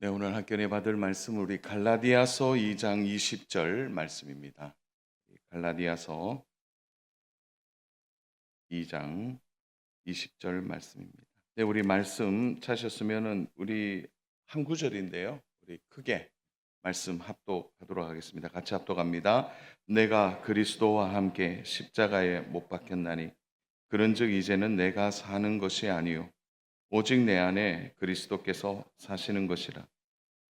네, 오늘 학교에 받을 말씀은 우리 갈라디아서 2장 20절 말씀입니다. 갈라디아서 2장 20절 말씀입니다. 네, 우리 말씀 찾으셨으면은 우리 한 구절인데요. 우리 크게 말씀 합독하도록 하겠습니다. 같이 합독합니다. 내가 그리스도와 함께 십자가에 못 박혔나니 그런즉 이제는 내가 사는 것이 아니요 오직 내 안에 그리스도께서 사시는 것이라.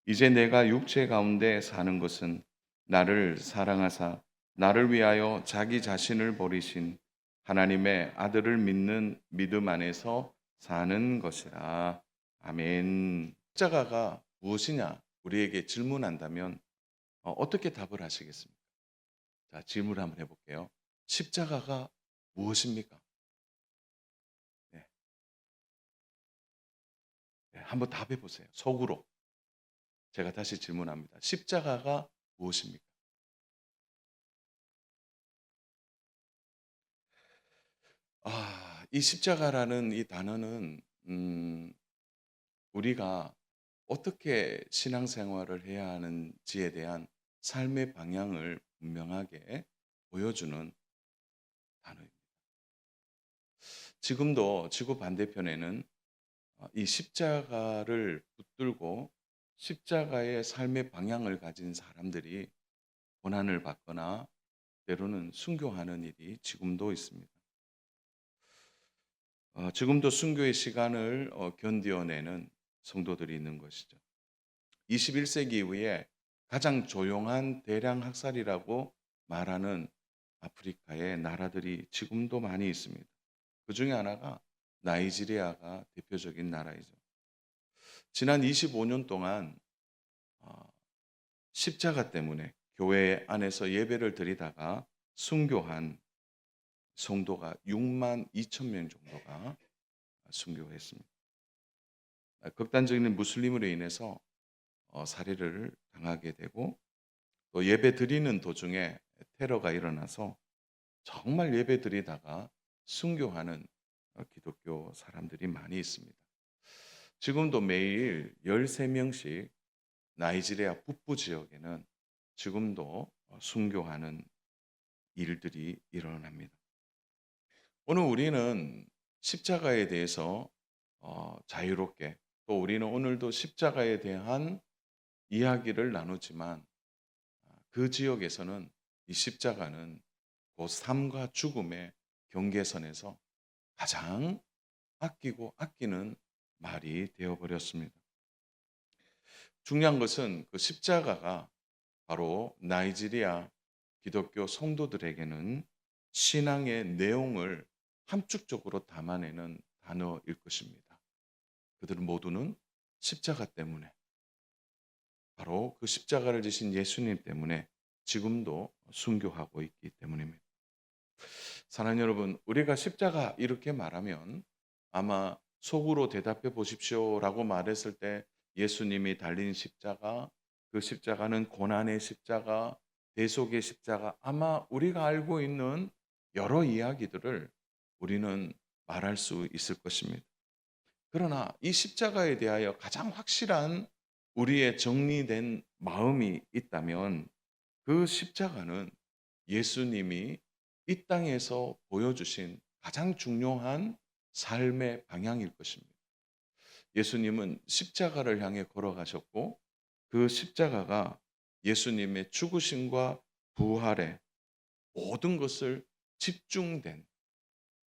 이제 내가 육체 가운데 사는 것은 나를 사랑하사 나를 위하여 자기 자신을 버리신 하나님의 아들을 믿는 믿음 안에서 사는 것이라. 아멘. 십자가가 무엇이냐? 우리에게 질문한다면 어떻게 답을 하시겠습니까? 자, 질문을 한번 해볼게요. 십자가가 무엇입니까? 네, 네, 한번 답해 보세요. 속으로. 제가 다시 질문합니다. 십자가가 무엇입니까? 이 십자가라는 이 단어는 우리가 어떻게 신앙생활을 해야 하는지에 대한 삶의 방향을 분명하게 보여주는 단어입니다. 지금도 지구 반대편에는 이 십자가를 붙들고 십자가의 삶의 방향을 가진 사람들이 고난을 받거나 때로는 순교하는 일이 지금도 있습니다. 지금도 순교의 시간을 견디어내는 성도들이 있는 것이죠. 21세기 이후에 가장 조용한 대량 학살이라고 말하는 아프리카의 나라들이 지금도 많이 있습니다. 그 중에 하나가 나이지리아가 대표적인 나라이죠. 지난 25년 동안 어, 십자가 때문에 교회 안에서 예배를 드리다가 순교한 성도가 6만 2천 명 정도가 순교했습니다. 극단적인 무슬림으로 인해서 살해를 당하게 되고 또 예배 드리는 도중에 테러가 일어나서 정말 예배 드리다가 순교하는 기독교 사람들이 많이 있습니다. 지금도 매일 13명씩 나이지리아 북부 지역에는 지금도 순교하는 일들이 일어납니다. 오늘 우리는 십자가에 대해서 자유롭게 또 우리는 오늘도 십자가에 대한 이야기를 나누지만 그 지역에서는 이 십자가는 곧 삶과 죽음의 경계선에서 가장 아끼고 아끼는 말이 되어버렸습니다. 중요한 것은 그 십자가가 바로 나이지리아 기독교 성도들에게는 신앙의 내용을 함축적으로 담아내는 단어일 것입니다. 그들은 모두는 십자가 때문에 바로 그 십자가를 지신 예수님 때문에 지금도 순교하고 있기 때문입니다. 사랑하는 여러분, 우리가 십자가 이렇게 말하면 아마 속으로 대답해 보십시오라고 말했을 때 예수님이 달린 십자가, 그 십자가는 고난의 십자가, 대속의 십자가, 아마 우리가 알고 있는 여러 이야기들을 우리는 말할 수 있을 것입니다. 그러나 이 십자가에 대하여 가장 확실한 우리의 정리된 마음이 있다면 그 십자가는 예수님이 이 땅에서 보여주신 가장 중요한 삶의 방향일 것입니다. 예수님은 십자가를 향해 걸어가셨고 그 십자가가 예수님의 죽으심과 부활의 모든 것을 집중된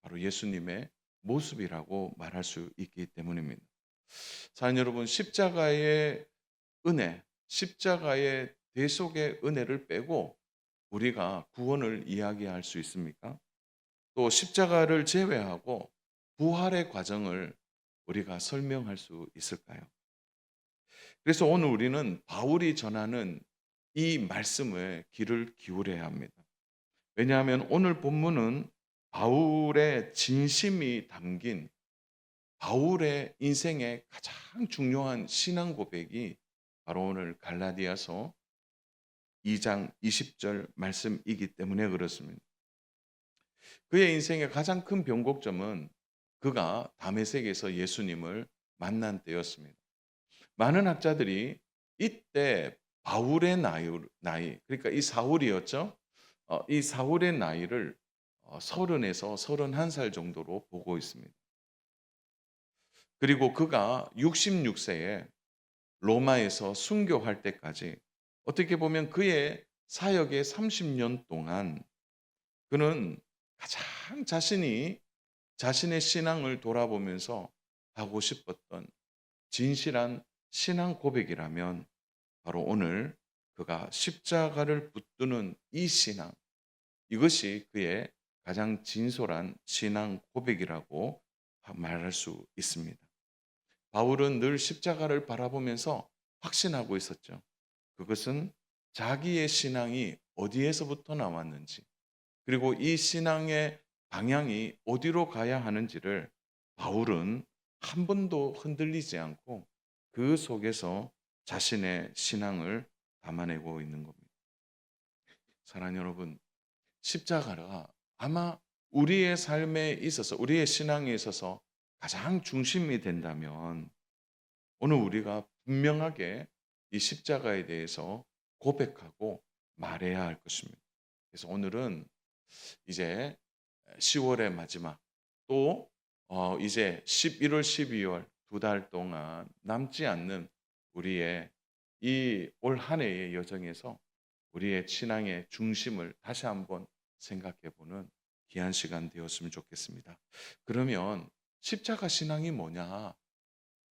바로 예수님의 모습이라고 말할 수 있기 때문입니다. 사랑하는 여러분, 십자가의 은혜, 십자가의 대속의 은혜를 빼고 우리가 구원을 이야기할 수 있습니까? 또 십자가를 제외하고 부활의 과정을 우리가 설명할 수 있을까요? 그래서 오늘 우리는 바울이 전하는 이 말씀에 귀를 기울여야 합니다. 왜냐하면 오늘 본문은 바울의 진심이 담긴 바울의 인생의 가장 중요한 신앙 고백이 바로 오늘 갈라디아서 2장 20절 말씀이기 때문에 그렇습니다. 그의 인생의 가장 큰 변곡점은 그가 다메섹에서 예수님을 만난 때였습니다. 많은 학자들이 이때 바울의 나이 그러니까 이 사울이었죠. 이 사울의 나이를 30에서 31살 정도로 보고 있습니다. 그리고 그가 66세에 로마에서 순교할 때까지 어떻게 보면 그의 사역의 30년 동안 그는 가장 자신의 신앙을 돌아보면서 하고 싶었던 진실한 신앙 고백이라면 바로 오늘 그가 십자가를 붙드는 이 신앙, 이것이 그의 가장 진솔한 신앙 고백이라고 말할 수 있습니다. 바울은 늘 십자가를 바라보면서 확신하고 있었죠. 그것은 자기의 신앙이 어디에서부터 나왔는지, 그리고 이 신앙의 방향이 어디로 가야 하는지를 바울은 한 번도 흔들리지 않고 그 속에서 자신의 신앙을 담아내고 있는 겁니다. 사랑하는 여러분, 십자가가 아마 우리의 삶에 있어서, 우리의 신앙에 있어서 가장 중심이 된다면 오늘 우리가 분명하게 이 십자가에 대해서 고백하고 말해야 할 것입니다. 그래서 오늘은 이제 10월의 마지막 또 이제 11월, 12월 2달 동안 남지 않는 우리의 이 올 한 해의 여정에서 우리의 신앙의 중심을 다시 한번 생각해 보는 귀한 시간 되었으면 좋겠습니다. 그러면 십자가 신앙이 뭐냐?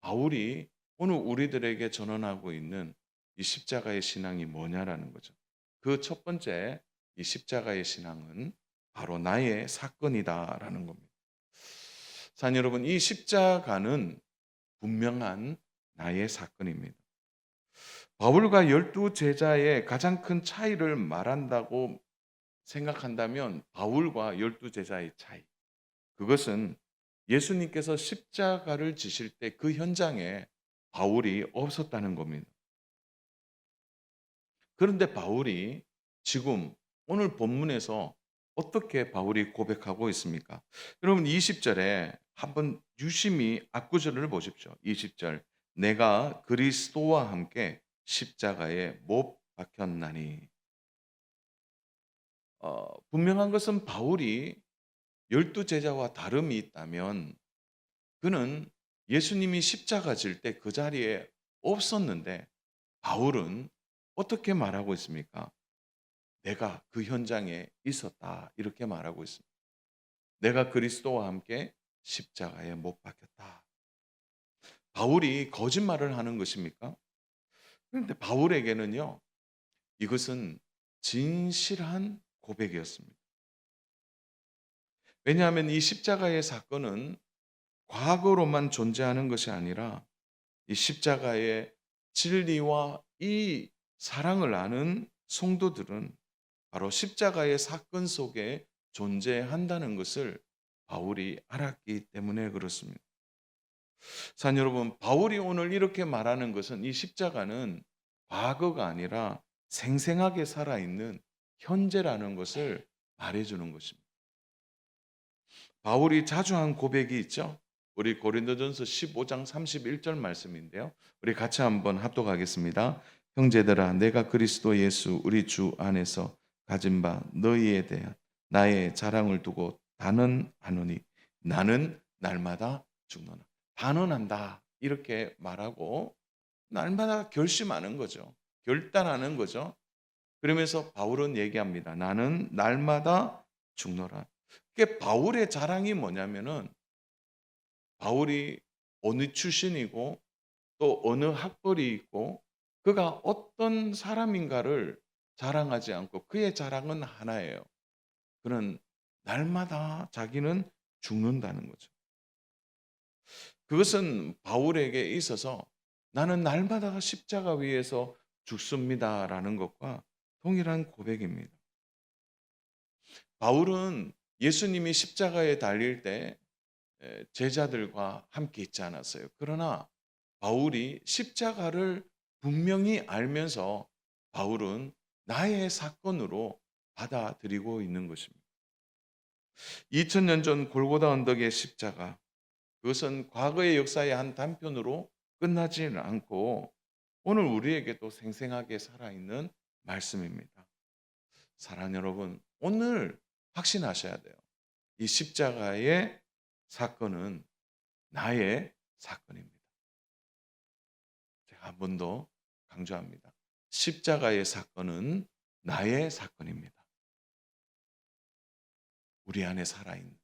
바울이 오늘 우리들에게 전언하고 있는 이 십자가의 신앙이 뭐냐라는 거죠. 그 첫 번째 이 십자가의 신앙은 바로 나의 사건이다라는 겁니다. 사랑 여러분, 이 십자가는 분명한 나의 사건입니다. 바울과 12제자의 가장 큰 차이를 말한다고 생각한다면 바울과 12제자의 차이, 그것은 예수님께서 십자가를 지실 때 그 현장에 바울이 없었다는 겁니다. 그런데 바울이 지금 오늘 본문에서 어떻게 바울이 고백하고 있습니까? 여러분 20절에 한번 유심히 앞구절을 보십시오. 20절 내가 그리스도와 함께 십자가에 못 박혔나니. 분명한 것은 바울이 12제자와 다름이 있다면 그는 예수님이 십자가 질 때 그 자리에 없었는데 바울은 어떻게 말하고 있습니까? 내가 그 현장에 있었다. 이렇게 말하고 있습니다. 내가 그리스도와 함께 십자가에 못 박혔다. 바울이 거짓말을 하는 것입니까? 그런데 바울에게는요, 이것은 진실한 고백이었습니다. 왜냐하면 이 십자가의 사건은 과거로만 존재하는 것이 아니라 이 십자가의 진리와 이 사랑을 아는 성도들은 바로 십자가의 사건 속에 존재한다는 것을 바울이 알았기 때문에 그렇습니다. 사랑 여러분, 바울이 오늘 이렇게 말하는 것은 이 십자가는 과거가 아니라 생생하게 살아있는 현재라는 것을 말해주는 것입니다. 바울이 자주 한 고백이 있죠. 우리 고린도전서 15장 31절 말씀인데요. 우리 같이 한번 합독하겠습니다. 형제들아 내가 그리스도 예수 우리 주 안에서 가진 바 너희에 대한 나의 자랑을 두고 단언하노니 나는 날마다 죽노라. 단언한다 이렇게 말하고 날마다 결심하는 거죠. 결단하는 거죠. 그러면서 바울은 얘기합니다. 나는 날마다 죽노라. 그게 바울의 자랑이 뭐냐면은 바울이 어느 출신이고 또 어느 학벌이 있고 그가 어떤 사람인가를 자랑하지 않고 그의 자랑은 하나예요. 그는 날마다 자기는 죽는다는 거죠. 그것은 바울에게 있어서 나는 날마다 십자가 위에서 죽습니다라는 것과 동일한 고백입니다. 바울은 예수님이 십자가에 달릴 때 제자들과 함께 있지 않았어요. 그러나 바울이 십자가를 분명히 알면서 바울은 나의 사건으로 받아들이고 있는 것입니다. 2000년 전 골고다 언덕의 십자가, 그것은 과거의 역사의 한 단편으로 끝나지는 않고 오늘 우리에게도 생생하게 살아있는 말씀입니다. 사랑하는 여러분, 오늘 확신하셔야 돼요. 이 십자가의 사건은 나의 사건입니다. 제가 한 번 더 강조합니다. 십자가의 사건은 나의 사건입니다. 우리 안에 살아있는.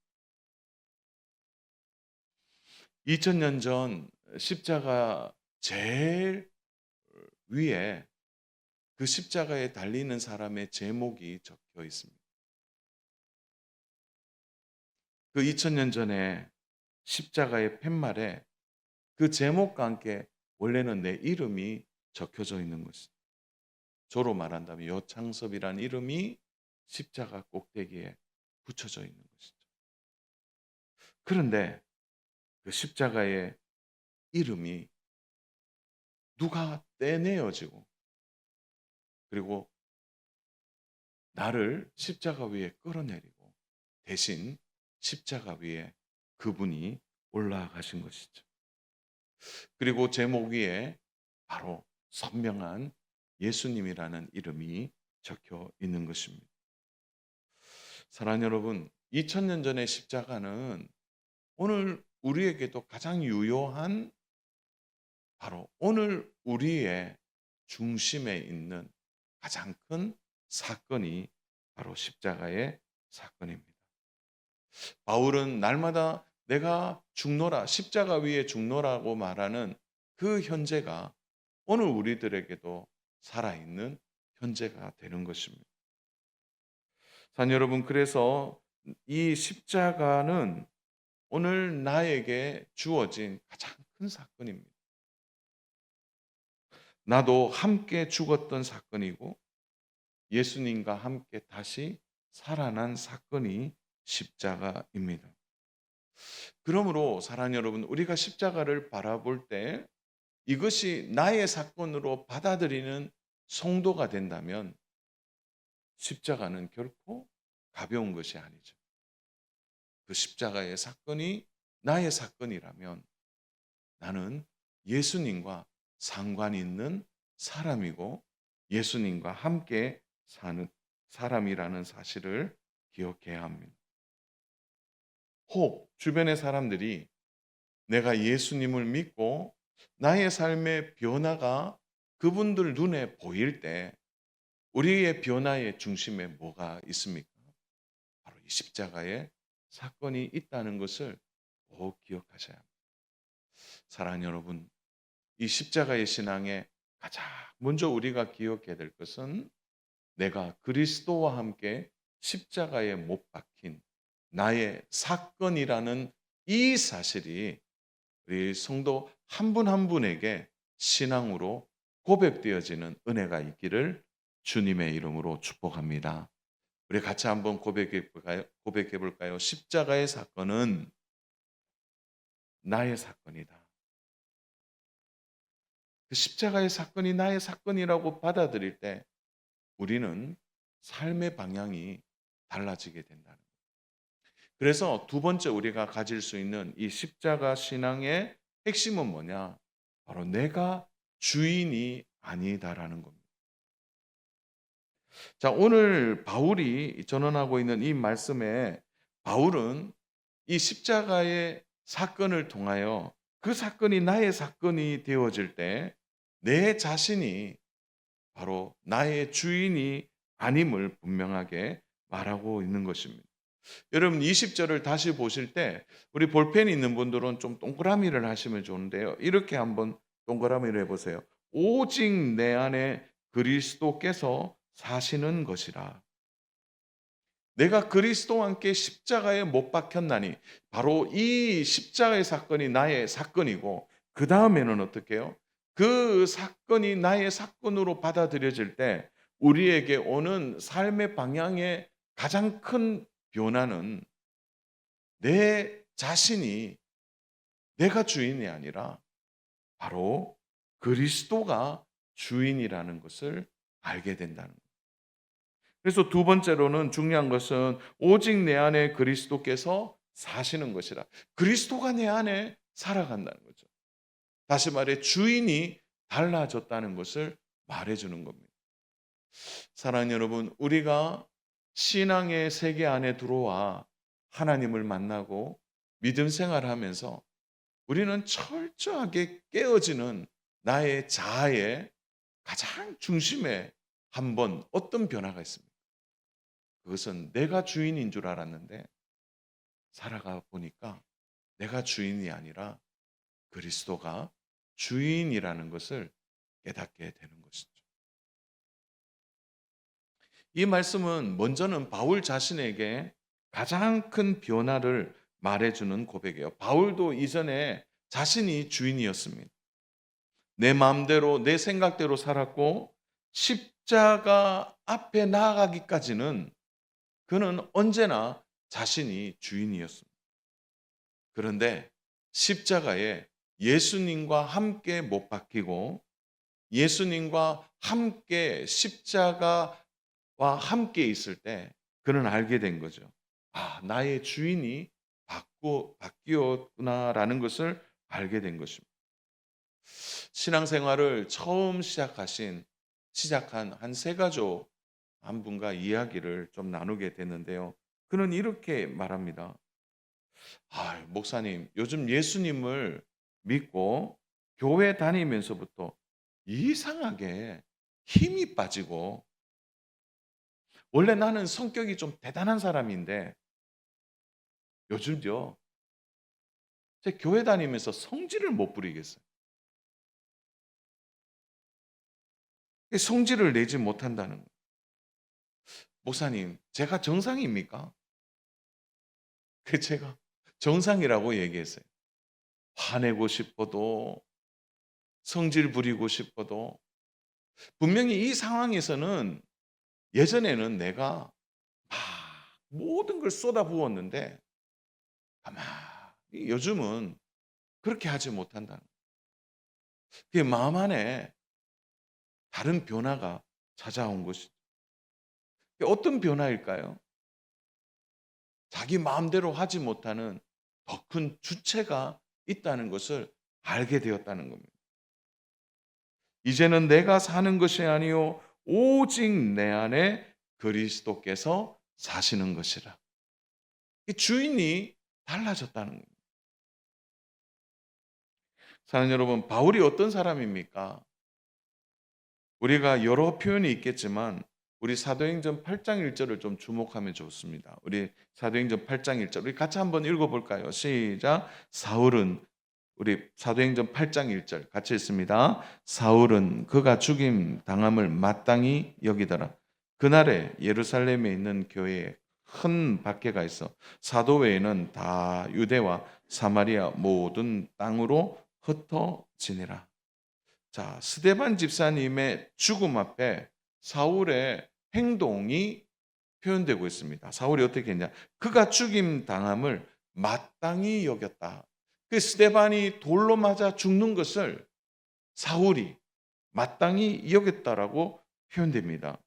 2000년 전 십자가 제일 위에 그 십자가에 달리는 사람의 제목이 적혀 있습니다. 그 2000년 전에 십자가의 팻말에 그 제목과 함께 원래는 내 이름이 적혀져 있는 것이죠. 저로 말한다면 여창섭이라는 이름이 십자가 꼭대기에 붙여져 있는 것이죠. 그런데 그 십자가의 이름이 누가 떼내어지고 그리고 나를 십자가 위에 끌어내리고 대신 십자가 위에 그분이 올라가신 것이죠. 그리고 제목 위에 바로 선명한 예수님이라는 이름이 적혀 있는 것입니다. 사랑하는 여러분, 2000년 전의 십자가는 오늘 우리에게도 가장 유효한 바로 오늘 우리의 중심에 있는 가장 큰 사건이 바로 십자가의 사건입니다. 바울은 날마다 내가 죽노라, 십자가 위에 죽노라고 말하는 그 현재가 오늘 우리들에게도 살아있는 현재가 되는 것입니다. 사랑하는 여러분, 그래서 이 십자가는 오늘 나에게 주어진 가장 큰 사건입니다. 나도 함께 죽었던 사건이고 예수님과 함께 다시 살아난 사건이 십자가입니다. 그러므로 사랑하는 여러분, 우리가 십자가를 바라볼 때 이것이 나의 사건으로 받아들이는 성도가 된다면 십자가는 결코 가벼운 것이 아니죠. 그 십자가의 사건이 나의 사건이라면 나는 예수님과 상관 있는 사람이고 예수님과 함께 사는 사람이라는 사실을 기억해야 합니다. 혹 주변의 사람들이 내가 예수님을 믿고 나의 삶의 변화가 그분들 눈에 보일 때 우리의 변화의 중심에 뭐가 있습니까? 바로 이 십자가의 사건이 있다는 것을 꼭 기억하셔야 합니다. 사랑하는 여러분, 이 십자가의 신앙에 가장 먼저 우리가 기억해야 될 것은 내가 그리스도와 함께 십자가에 못 박힌 나의 사건이라는 이 사실이 우리 성도 한 분 한 분에게 신앙으로 고백되어지는 은혜가 있기를 주님의 이름으로 축복합니다. 우리 같이 한번 고백해 볼까요? 십자가의 사건은 나의 사건이다. 그 십자가의 사건이 나의 사건이라고 받아들일 때 우리는 삶의 방향이 달라지게 된다는 거예요. 그래서 두 번째 우리가 가질 수 있는 이 십자가 신앙의 핵심은 뭐냐? 바로 내가 주인이 아니다라는 겁니다. 자, 오늘 바울이 전언하고 있는 이 말씀에 바울은 이 십자가의 사건을 통하여 그 사건이 나의 사건이 되어질 때 내 자신이 바로 나의 주인이 아님을 분명하게 말하고 있는 것입니다. 여러분 20절을 다시 보실 때 우리 볼펜이 있는 분들은 좀 동그라미를 하시면 좋은데요. 이렇게 한번 동그라미를 해보세요. 오직 내 안에 그리스도께서 사시는 것이라. 내가 그리스도와 함께 십자가에 못 박혔나니 바로 이 십자가의 사건이 나의 사건이고 그 다음에는 어떻게 해요? 그 사건이 나의 사건으로 받아들여질 때 우리에게 오는 삶의 방향의 가장 큰 변화는 내 자신이 내가 주인이 아니라 바로 그리스도가 주인이라는 것을 알게 된다는 거예요. 그래서 두 번째로는 중요한 것은 오직 내 안에 그리스도께서 사시는 것이라. 그리스도가 내 안에 살아간다는 거죠. 다시 말해 주인이 달라졌다는 것을 말해주는 겁니다. 사랑하는 여러분, 우리가 신앙의 세계 안에 들어와 하나님을 만나고 믿음 생활하면서 우리는 철저하게 깨어지는 나의 자아의 가장 중심에 한번 어떤 변화가 있습니다. 그것은 내가 주인인 줄 알았는데 살아가 보니까 내가 주인이 아니라 그리스도가 주인이라는 것을 깨닫게 되는 것이죠. 이 말씀은 먼저는 바울 자신에게 가장 큰 변화를 말해주는 고백이에요. 바울도 이전에 자신이 주인이었습니다. 내 마음대로 내 생각대로 살았고 십자가 앞에 나아가기까지는 그는 언제나 자신이 주인이었습니다. 그런데 십자가에 예수님과 함께 못 박히고 예수님과 함께 십자가와 함께 있을 때 그는 알게 된 거죠. 아, 나의 주인이 바뀌었구나라는 것을 알게 된 것입니다. 신앙생활을 처음 시작한 한 세가족 한 분과 이야기를 좀 나누게 됐는데요. 그는 이렇게 말합니다. 아, 목사님, 요즘 예수님을 믿고 교회 다니면서부터 이상하게 힘이 빠지고, 원래 나는 성격이 좀 대단한 사람인데 요즘요, 제 교회 다니면서 성질을 못 부리겠어요. 성질을 내지 못한다는 거예요. 목사님, 제가 정상입니까? 제가 정상이라고 얘기했어요. 화내고 싶어도, 성질 부리고 싶어도, 분명히 이 상황에서는 예전에는 내가 막 모든 걸 쏟아부었는데 가만히 요즘은 그렇게 하지 못한다는 거예요. 그게 마음 안에 다른 변화가 찾아온 것이죠. 어떤 변화일까요? 자기 마음대로 하지 못하는 더 큰 주체가 있다는 것을 알게 되었다는 겁니다. 이제는 내가 사는 것이 아니요 오직 내 안에 그리스도께서 사시는 것이라. 이 주인이 달라졌다는 겁니다. 사랑하는 여러분, 바울이 어떤 사람입니까? 우리가 여러 표현이 있겠지만 우리 사도행전 8장 1절을 좀 주목하면 좋습니다. 우리 사도행전 8장 1절 우리 같이 한번 읽어볼까요? 시작. 사울은 우리 사도행전 8장 1절 같이 읽습니다. 사울은 그가 죽임 당함을 마땅히 여기더라. 그날에 예루살렘에 있는 교회에 큰 박해가 있어 사도 외에는 다 유대와 사마리아 모든 땅으로 흩어지니라. 자, 스데반 집사님의 죽음 앞에 사울의 행동이 표현되고 있습니다. 사울이 어떻게 했냐? 그가 죽임 당함을 마땅히 여겼다. 그 스데반이 돌로 맞아 죽는 것을 사울이 마땅히 여겼다라고 표현됩니다.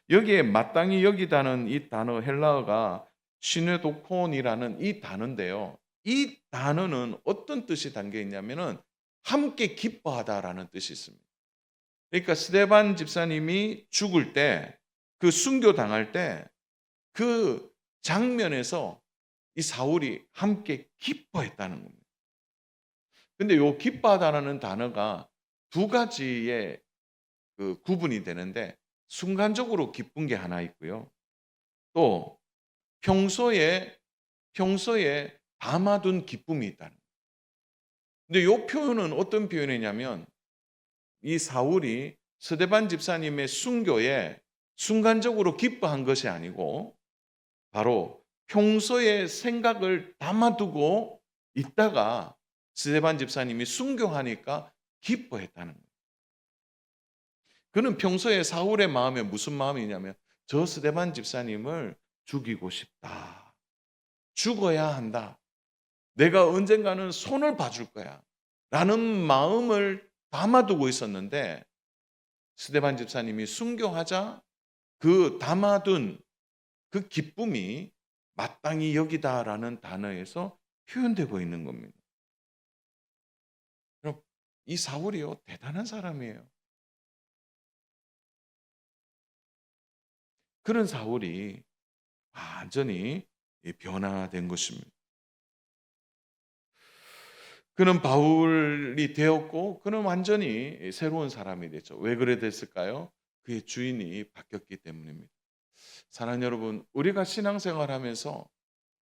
여기에 마땅히 여기다는 이 단어 헬라어가 시네도콘이라는 이 단어인데요. 이 단어는 어떤 뜻이 담겨 있냐면은 함께 기뻐하다라는 뜻이 있습니다. 그러니까 스데반 집사님이 죽을 때, 그 순교 당할 때 그 장면에서 이 사울이 함께 기뻐했다는 겁니다. 근데 요 기뻐하다라는 단어가 두 가지의 그 구분이 되는데 순간적으로 기쁜 게 하나 있고요. 또 평소에 담아둔 기쁨이 있다는 거예요. 근데 요 표현은 어떤 표현이냐면 이 사울이 스데반 집사님의 순교에 순간적으로 기뻐한 것이 아니고 바로 평소에 생각을 담아두고 있다가 스데반 집사님이 순교하니까 기뻐했다는 거예요. 그는 평소에 사울의 마음에 무슨 마음이냐면 저 스데반 집사님을 죽이고 싶다. 죽어야 한다. 내가 언젠가는 손을 봐줄 거야. 라는 마음을 담아두고 있었는데 스데반 집사님이 순교하자 그 담아둔 그 기쁨이 마땅히 여기다라는 단어에서 표현되고 있는 겁니다. 그럼 이 사울이요, 대단한 사람이에요. 그런 사울이 완전히 변화된 것입니다. 그는 바울이 되었고 그는 완전히 새로운 사람이 됐죠. 왜 그래 됐을까요? 그의 주인이 바뀌었기 때문입니다. 사랑하는 여러분, 우리가 신앙생활하면서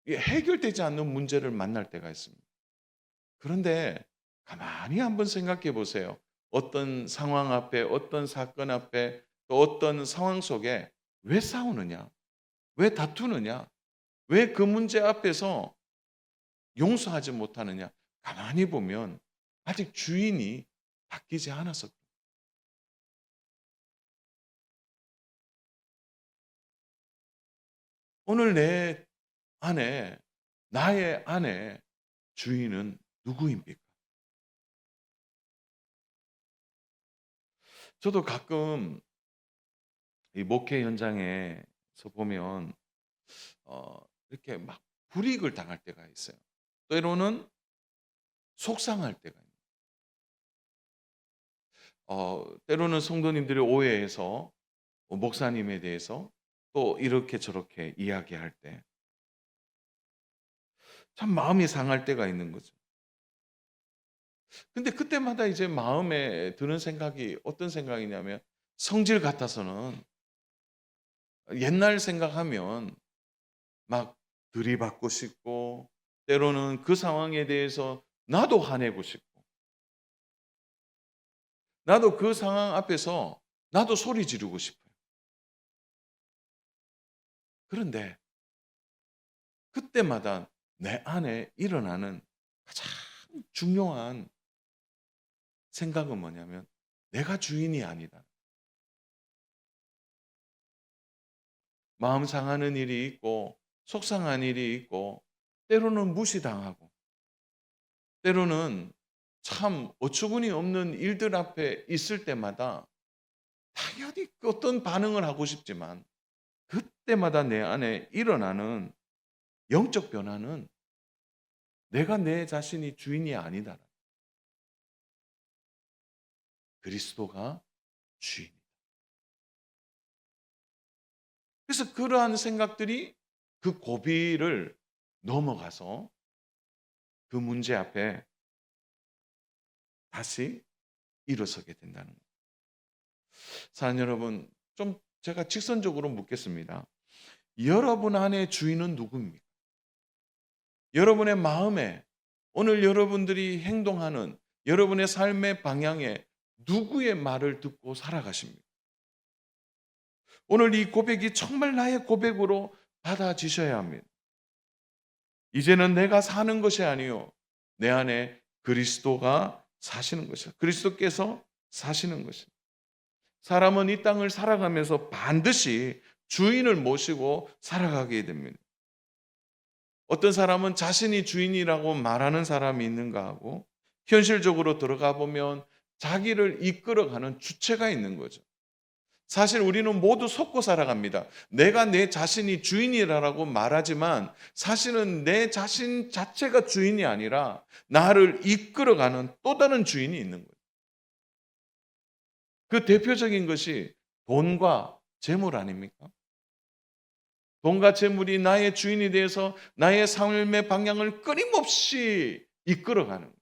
이게 해결되지 않는 문제를 만날 때가 있습니다. 그런데 가만히 한번 생각해 보세요. 어떤 상황 앞에, 어떤 사건 앞에, 또 어떤 상황 속에 왜 싸우느냐? 왜 다투느냐? 왜 그 문제 앞에서 용서하지 못하느냐? 가만히 보면 아직 주인이 바뀌지 않아서 그래요. 오늘 내 안에, 나의 안에 주인은 누구입니까? 저도 가끔 이 목회 현장에서 보면 이렇게 막 불이익을 당할 때가 있어요. 때로는 속상할 때가 있어요. 때로는 성도님들이 오해해서 목사님에 대해서 또 이렇게 저렇게 이야기할 때 참 마음이 상할 때가 있는 거죠. 근데 그때마다 이제 마음에 드는 생각이 어떤 생각이냐면 성질 같아서는 옛날 생각하면 막 들이받고 싶고 때로는 그 상황에 대해서 나도 화내고 싶고 나도 그 상황 앞에서 나도 소리 지르고 싶어요. 그런데 그때마다 내 안에 일어나는 가장 중요한 생각은 뭐냐면 내가 주인이 아니다. 마음 상하는 일이 있고 속상한 일이 있고 때로는 무시당하고 때로는 참 어처구니 없는 일들 앞에 있을 때마다 당연히 그 어떤 반응을 하고 싶지만 그때마다 내 안에 일어나는 영적 변화는 내가 내 자신이 주인이 아니다. 그리스도가 주인이다. 그래서 그러한 생각들이 그 고비를 넘어가서 그 문제 앞에 다시 일어서게 된다는 거예요. 사랑하는 여러분, 좀 제가 직선적으로 묻겠습니다. 여러분 안에 주인은 누구입니까? 여러분의 마음에 오늘 여러분들이 행동하는 여러분의 삶의 방향에 누구의 말을 듣고 살아가십니까? 오늘 이 고백이 정말 나의 고백으로 받아지셔야 합니다. 이제는 내가 사는 것이 아니요 내 안에 그리스도가 사시는 것이다. 그리스도께서 사시는 것이다. 사람은 이 땅을 살아가면서 반드시 주인을 모시고 살아가게 됩니다. 어떤 사람은 자신이 주인이라고 말하는 사람이 있는가 하고 현실적으로 들어가 보면 자기를 이끌어가는 주체가 있는 거죠. 사실 우리는 모두 속고 살아갑니다. 내가 내 자신이 주인이라고 말하지만 사실은 내 자신 자체가 주인이 아니라 나를 이끌어가는 또 다른 주인이 있는 거예요. 그 대표적인 것이 돈과 재물 아닙니까? 돈과 재물이 나의 주인이 되어서 나의 삶의 방향을 끊임없이 이끌어가는 거예요.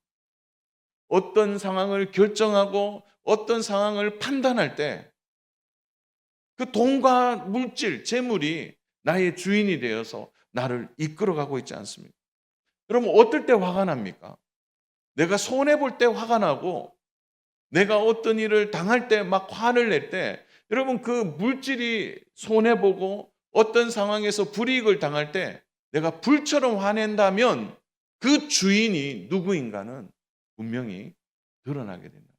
어떤 상황을 결정하고 어떤 상황을 판단할 때 그 돈과 물질, 재물이 나의 주인이 되어서 나를 이끌어가고 있지 않습니까? 그러면 어떨 때 화가 납니까? 내가 손해볼 때 화가 나고 내가 어떤 일을 당할 때 막 화를 낼 때 여러분 그 물질이 손해보고 어떤 상황에서 불이익을 당할 때 내가 불처럼 화낸다면 그 주인이 누구인가는 분명히 드러나게 된다.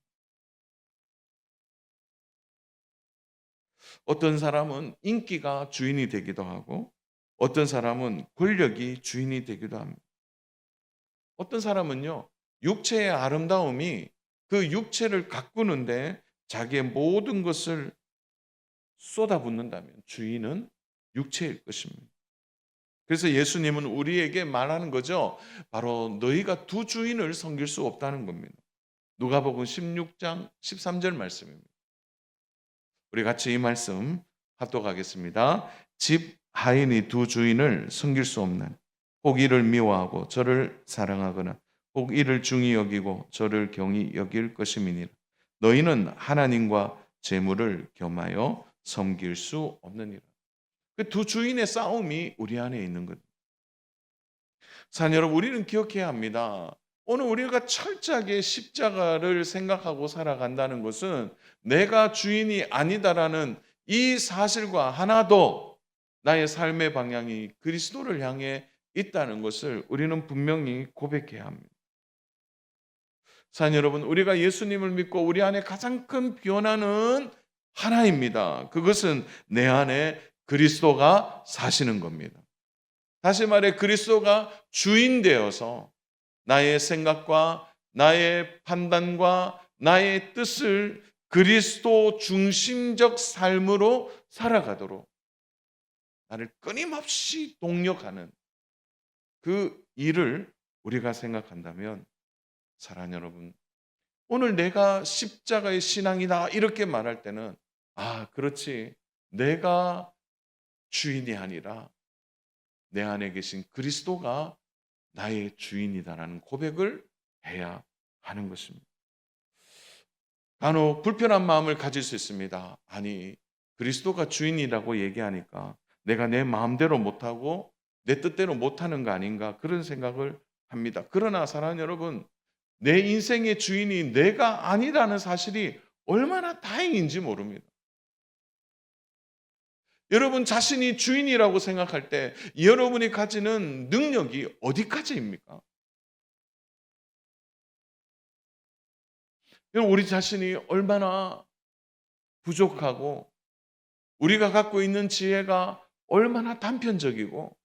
어떤 사람은 인기가 주인이 되기도 하고 어떤 사람은 권력이 주인이 되기도 합니다. 어떤 사람은요, 육체의 아름다움이 그 육체를 가꾸는데 자기의 모든 것을 쏟아붓는다면 주인은 육체일 것입니다. 그래서 예수님은 우리에게 말하는 거죠. 바로 너희가 두 주인을 섬길 수 없다는 겁니다. 누가복음 16장 13절 말씀입니다. 우리 같이 이 말씀 합독하겠습니다. 집 하인이 두 주인을 섬길 수 없는, 혹 이를 미워하고 저를 사랑하거나 혹 이를 중히 여기고 저를 경히 여길 것임이니라. 너희는 하나님과 재물을 겸하여 섬길 수 없느니라. 그 두 주인의 싸움이 우리 안에 있는 것. 사랑 여러분, 우리는 기억해야 합니다. 오늘 우리가 철저하게 십자가를 생각하고 살아간다는 것은 내가 주인이 아니다라는 이 사실과 하나 더 나의 삶의 방향이 그리스도를 향해 있다는 것을 우리는 분명히 고백해야 합니다. 사랑 여러분, 우리가 예수님을 믿고 우리 안에 가장 큰 변화는 하나입니다. 그것은 내 안에 그리스도가 사시는 겁니다. 다시 말해 그리스도가 주인 되어서 나의 생각과 나의 판단과 나의 뜻을 그리스도 중심적 삶으로 살아가도록 나를 끊임없이 동력하는 그 일을 우리가 생각한다면, 사랑하는 여러분, 오늘 내가 십자가의 신앙이다 이렇게 말할 때는 그렇지, 내가 주인이 아니라 내 안에 계신 그리스도가 나의 주인이다라는 고백을 해야 하는 것입니다. 간혹 불편한 마음을 가질 수 있습니다. 아니, 그리스도가 주인이라고 얘기하니까 내가 내 마음대로 못하고 내 뜻대로 못하는 거 아닌가, 그런 생각을 합니다. 그러나 사랑하는 여러분, 내 인생의 주인이 내가 아니라는 사실이 얼마나 다행인지 모릅니다. 여러분 자신이 주인이라고 생각할 때 여러분이 가지는 능력이 어디까지입니까? 우리 자신이 얼마나 부족하고 우리가 갖고 있는 지혜가 얼마나 단편적이고,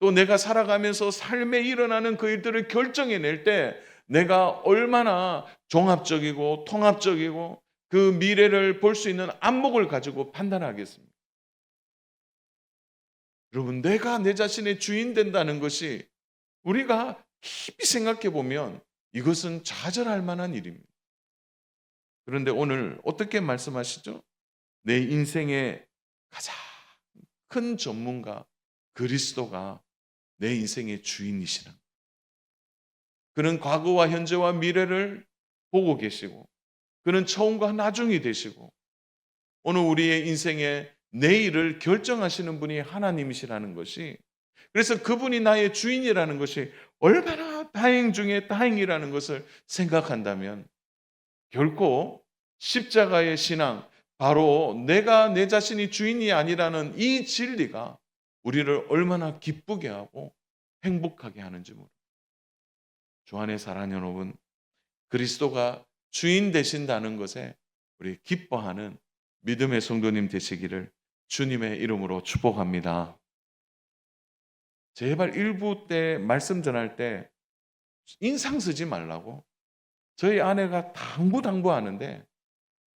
또 내가 살아가면서 삶에 일어나는 그 일들을 결정해낼 때 내가 얼마나 종합적이고 통합적이고 그 미래를 볼 수 있는 안목을 가지고 판단하겠습니까? 여러분, 내가 내 자신의 주인 된다는 것이 우리가 깊이 생각해 보면 이것은 좌절할 만한 일입니다. 그런데 오늘 어떻게 말씀하시죠? 내 인생의 가장 큰 전문가 그리스도가 내 인생의 주인이시라. 그는 과거와 현재와 미래를 보고 계시고, 그는 처음과 나중이 되시고, 오늘 우리의 인생의 내일을 결정하시는 분이 하나님이시라는 것이, 그래서 그분이 나의 주인이라는 것이 얼마나 다행 중에 다행이라는 것을 생각한다면, 결코 십자가의 신앙, 바로 내가 내 자신이 주인이 아니라는 이 진리가 우리를 얼마나 기쁘게 하고 행복하게 하는지 모릅니다. 주 안에 사랑하는 여러분, 그리스도가 주인 되신다는 것에 우리 기뻐하는 믿음의 성도님 되시기를 주님의 이름으로 축복합니다. 제발 일부 때 말씀 전할 때 인상 쓰지 말라고 저희 아내가 당부하는데,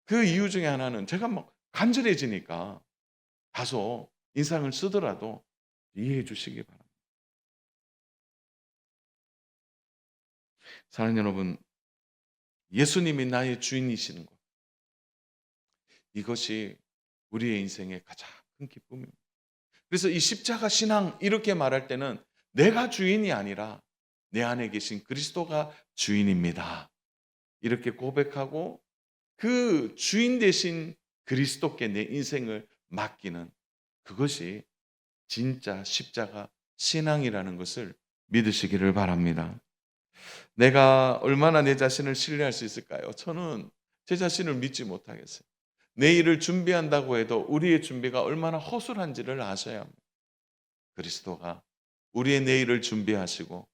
그 이유 중에 하나는 제가 막 간절해지니까 다소 인상을 쓰더라도 이해해 주시기 바랍니다. 사랑하는 여러분, 예수님이 나의 주인이시는 것, 이것이 우리의 인생의 가장 큰 기쁨입니다. 그래서 이 십자가 신앙 이렇게 말할 때는 내가 주인이 아니라 내 안에 계신 그리스도가 주인입니다, 이렇게 고백하고 그 주인 대신 그리스도께 내 인생을 맡기는, 그것이 진짜 십자가 신앙이라는 것을 믿으시기를 바랍니다. 내가 얼마나 내 자신을 신뢰할 수 있을까요? 저는 제 자신을 믿지 못하겠어요. 내일을 준비한다고 해도 우리의 준비가 얼마나 허술한지를 아셔야 합니다. 그리스도가 우리의 내일을 준비하시고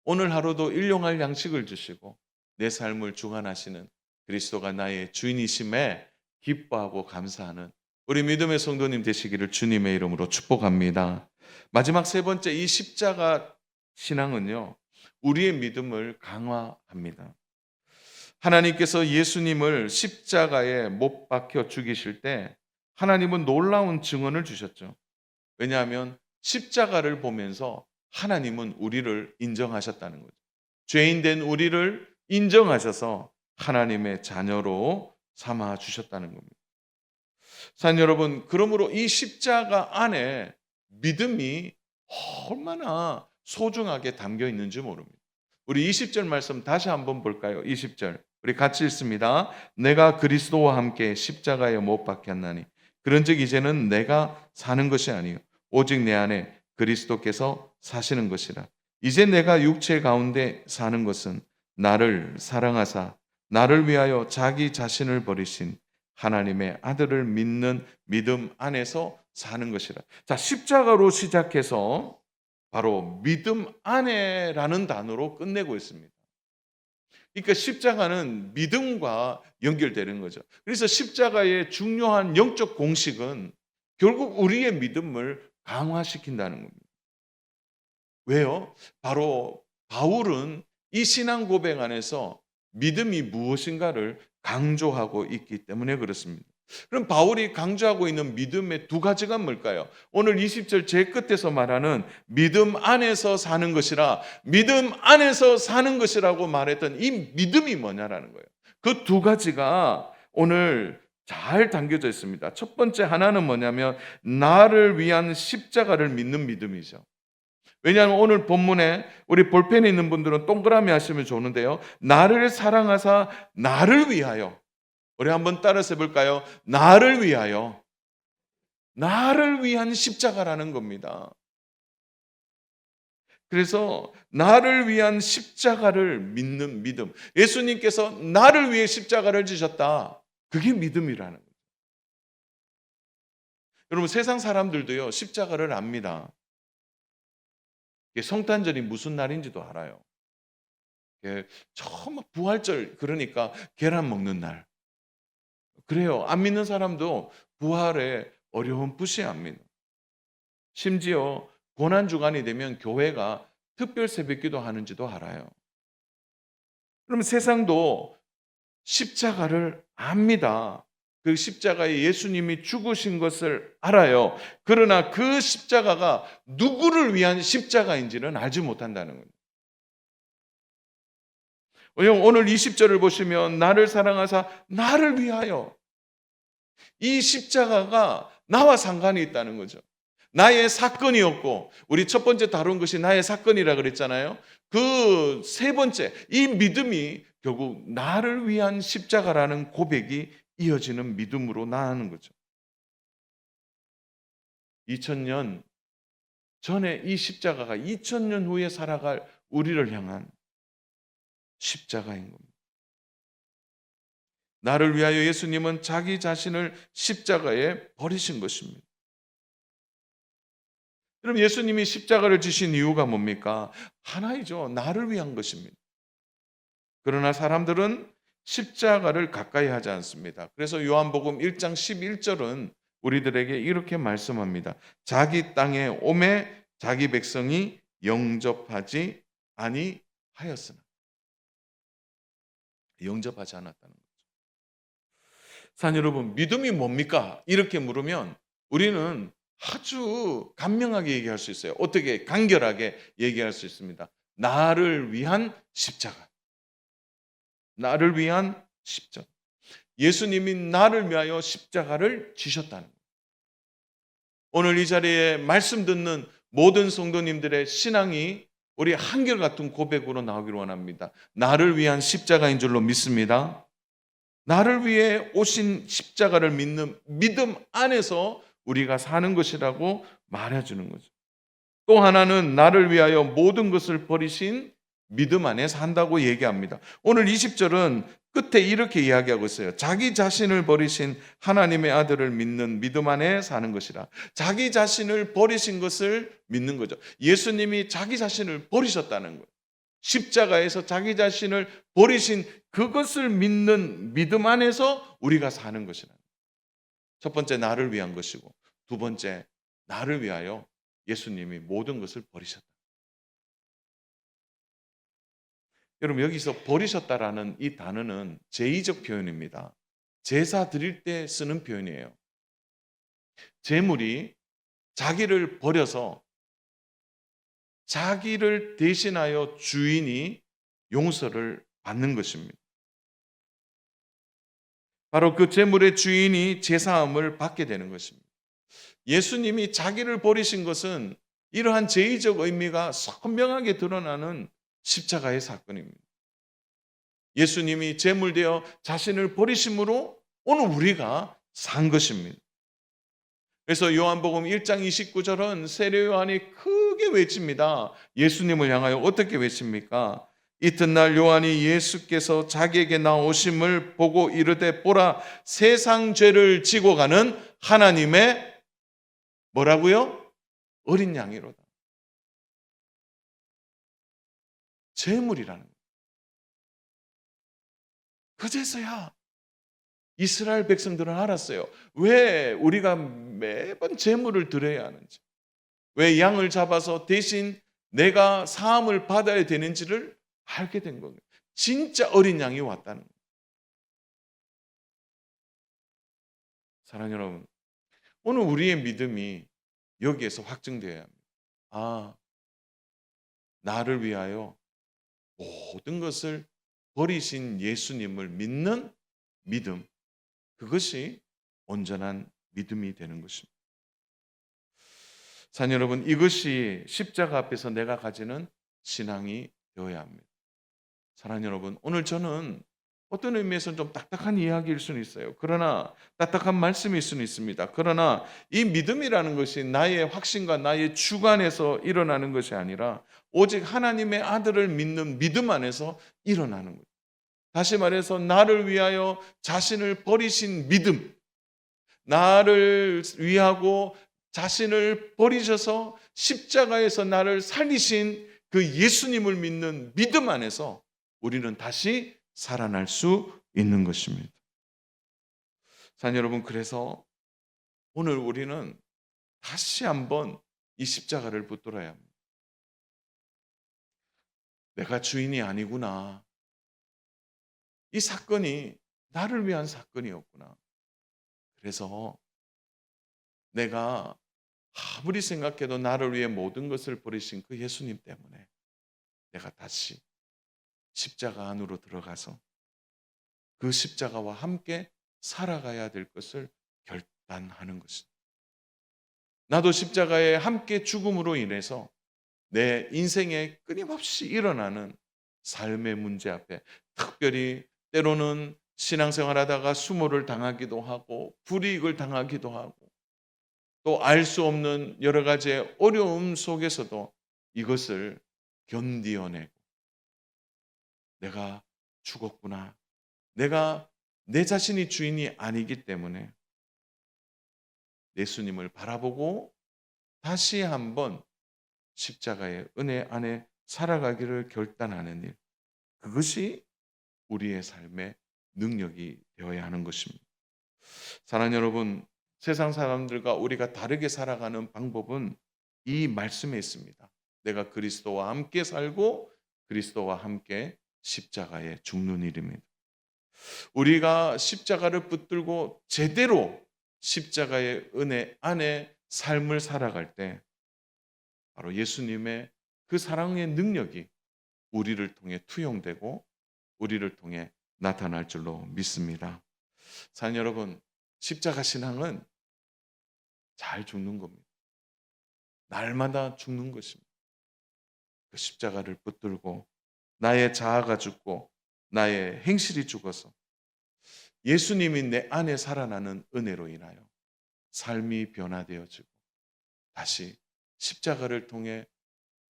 오늘 하루도 일용할 양식을 주시고 내 삶을 주관하시는 그리스도가 나의 주인이심에 기뻐하고 감사하는 우리 믿음의 성도님 되시기를 주님의 이름으로 축복합니다. 마지막 세 번째, 이 십자가 신앙은요, 우리의 믿음을 강화합니다. 하나님께서 예수님을 십자가에 못 박혀 죽이실 때 하나님은 놀라운 증언을 주셨죠. 왜냐하면 십자가를 보면서 하나님은 우리를 인정하셨다는 거죠. 죄인된 우리를 인정하셔서 하나님의 자녀로 삼아 주셨다는 겁니다. 사랑 여러분, 그러므로 이 십자가 안에 믿음이 얼마나 소중하게 담겨 있는지 모릅니다. 우리 20절 말씀 다시 한번 볼까요? 20절. 우리 같이 읽습니다. 내가 그리스도와 함께 십자가에 못 박혔나니 그런즉 이제는 내가 사는 것이 아니요 오직 내 안에 그리스도께서 사시는 것이라. 이제 내가 육체 가운데 사는 것은 나를 사랑하사 나를 위하여 자기 자신을 버리신 하나님의 아들을 믿는 믿음 안에서 사는 것이라. 자, 십자가로 시작해서 바로 믿음 안에라는 단어로 끝내고 있습니다. 그러니까 십자가는 믿음과 연결되는 거죠. 그래서 십자가의 중요한 영적 공식은 결국 우리의 믿음을 강화시킨다는 겁니다. 왜요? 바로 바울은 이 신앙 고백 안에서 믿음이 무엇인가를 강조하고 있기 때문에 그렇습니다. 그럼 바울이 강조하고 있는 믿음의 두 가지가 뭘까요? 오늘 20절 제 끝에서 말하는 믿음 안에서 사는 것이라, 믿음 안에서 사는 것이라고 말했던 이 믿음이 뭐냐라는 거예요. 그 두 가지가 오늘 잘 담겨져 있습니다. 첫 번째 하나는 뭐냐면 나를 위한 십자가를 믿는 믿음이죠. 왜냐하면 오늘 본문에 우리 볼펜에 있는 분들은 동그라미 하시면 좋은데요. 나를 사랑하사 나를 위하여. 우리 한번 따라서 해볼까요? 나를 위하여. 나를 위한 십자가라는 겁니다. 그래서 나를 위한 십자가를 믿는 믿음. 예수님께서 나를 위해 십자가를 지셨다. 그게 믿음이라는 거예요. 여러분 세상 사람들도요. 십자가를 압니다. 성탄절이 무슨 날인지도 알아요. 처음 부활절 그러니까 계란 먹는 날. 그래요. 안 믿는 사람도 부활에 어려움없이 압니다. 심지어 고난주간이 되면 교회가 특별 새벽기도 하는지도 알아요. 그러면 세상도 십자가를 압니다. 그 십자가에 예수님이 죽으신 것을 알아요. 그러나 그 십자가가 누구를 위한 십자가인지는 알지 못한다는 거예요. 왜냐하면 오늘 20절을 보시면 나를 사랑하사 나를 위하여, 이 십자가가 나와 상관이 있다는 거죠. 나의 사건이었고, 우리 첫 번째 다룬 것이 나의 사건이라 그랬잖아요. 그 세 번째, 이 믿음이 결국 나를 위한 십자가라는 고백이 이어지는 믿음으로 나아가는 거죠. 2000년 전에 이 십자가가 2000년 후에 살아갈 우리를 향한 십자가인 겁니다. 나를 위하여 예수님은 자기 자신을 십자가에 버리신 것입니다. 그럼 예수님이 십자가를 지신 이유가 뭡니까? 하나이죠. 나를 위한 것입니다. 그러나 사람들은 십자가를 가까이 하지 않습니다. 그래서 요한복음 1장 11절은 우리들에게 이렇게 말씀합니다. 자기 땅에 오매 자기 백성이 영접하지 아니하였으나. 영접하지 않았다는 거죠. 산 여러분, 믿음이 뭡니까? 이렇게 물으면 우리는 아주 간명하게 얘기할 수 있어요. 어떻게 간결하게 얘기할 수 있습니다. 나를 위한 십자가. 나를 위한 십자가. 예수님이 나를 위하여 십자가를 지셨다는 거예요. 오늘 이 자리에 말씀 듣는 모든 성도님들의 신앙이 우리 한결같은 고백으로 나오기를 원합니다. 나를 위한 십자가인 줄로 믿습니다. 나를 위해 오신 십자가를 믿는 믿음 안에서 우리가 사는 것이라고 말해주는 거죠. 또 하나는 나를 위하여 모든 것을 버리신 믿음 안에 산다고 얘기합니다. 오늘 20절은 끝에 이렇게 이야기하고 있어요. 자기 자신을 버리신 하나님의 아들을 믿는 믿음 안에 사는 것이라. 자기 자신을 버리신 것을 믿는 거죠. 예수님이 자기 자신을 버리셨다는 거예요. 십자가에서 자기 자신을 버리신 그것을 믿는 믿음 안에서 우리가 사는 것이라. 첫 번째 나를 위한 것이고, 두 번째 나를 위하여 예수님이 모든 것을 버리셨다. 여러분 여기서 버리셨다라는 이 단어는 제의적 표현입니다. 제사 드릴 때 쓰는 표현이에요. 제물이 자기를 버려서 자기를 대신하여 주인이 용서를 받는 것입니다. 바로 그 재물의 주인이 제사함을 받게 되는 것입니다. 예수님이 자기를 버리신 것은 이러한 제의적 의미가 선명하게 드러나는 십자가의 사건입니다. 예수님이 제물되어 자신을 버리심으로 오늘 우리가 산 것입니다. 그래서 요한복음 1장 29절은 세례 요한이 크게 외칩니다. 예수님을 향하여 어떻게 외칩니까? 이튿날 요한이 예수께서 자기에게 나오심을 보고 이르되 보라 세상 죄를 지고 가는 하나님의 뭐라고요? 어린 양이로다. 제물이라는 거예요. 그제서야 이스라엘 백성들은 알았어요. 왜 우리가 매번 제물을 드려야 하는지, 왜 양을 잡아서 대신 내가 사함을 받아야 되는지를 알게 된 거예요. 진짜 어린 양이 왔다는 거예요. 사랑하는 여러분, 오늘 우리의 믿음이 여기에서 확증되어야 합니다. 아, 나를 위하여 모든 것을 버리신 예수님을 믿는 믿음, 그것이 온전한 믿음이 되는 것입니다. 사랑하는 여러분, 이것이 십자가 앞에서 내가 가지는 신앙이 되어야 합니다. 사랑하는 여러분, 오늘 저는 어떤 의미에서는 좀 딱딱한 이야기일 수는 있어요. 그러나 딱딱한 말씀일 수는 있습니다. 그러나 이 믿음이라는 것이 나의 확신과 나의 주관에서 일어나는 것이 아니라 오직 하나님의 아들을 믿는 믿음 안에서 일어나는 거예요. 다시 말해서 나를 위하여 자신을 버리신 믿음, 나를 위하고 자신을 버리셔서 십자가에서 나를 살리신 그 예수님을 믿는 믿음 안에서 우리는 다시 살아날 수 있는 것입니다. 사랑하는 여러분, 그래서 오늘 우리는 다시 한번 이 십자가를 붙들어야 합니다. 내가 주인이 아니구나. 이 사건이 나를 위한 사건이었구나. 그래서 내가 아무리 생각해도 나를 위해 모든 것을 버리신 그 예수님 때문에 내가 다시 십자가 안으로 들어가서 그 십자가와 함께 살아가야 될 것을 결단하는 것입니다. 나도 십자가에 함께 죽음으로 인해서 내 인생에 끊임없이 일어나는 삶의 문제 앞에, 특별히 때로는 신앙생활하다가 수모를 당하기도 하고 불이익을 당하기도 하고 또 알 수 없는 여러 가지의 어려움 속에서도 이것을 견디어내고 내가 죽었구나. 내가 내 자신이 주인이 아니기 때문에 예수님을 바라보고 다시 한번 십자가의 은혜 안에 살아가기를 결단하는 일. 그것이 우리의 삶의 능력이 되어야 하는 것입니다. 사랑하는 여러분, 세상 사람들과 우리가 다르게 살아가는 방법은 이 말씀에 있습니다. 내가 그리스도와 함께 살고 그리스도와 함께 십자가에 죽는 일입니다. 우리가 십자가를 붙들고 제대로 십자가의 은혜 안에 삶을 살아갈 때 바로 예수님의 그 사랑의 능력이 우리를 통해 투영되고 우리를 통해 나타날 줄로 믿습니다. 사랑하는 여러분, 십자가 신앙은 잘 죽는 겁니다. 날마다 죽는 것입니다. 그 십자가를 붙들고 나의 자아가 죽고 나의 행실이 죽어서 예수님이 내 안에 살아나는 은혜로 인하여 삶이 변화되어지고 다시 십자가를 통해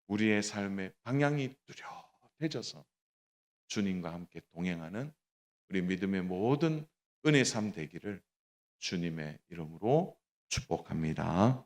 우리의 삶의 방향이 뚜렷해져서 주님과 함께 동행하는 우리 믿음의 모든 은혜 삶 되기를 주님의 이름으로 축복합니다.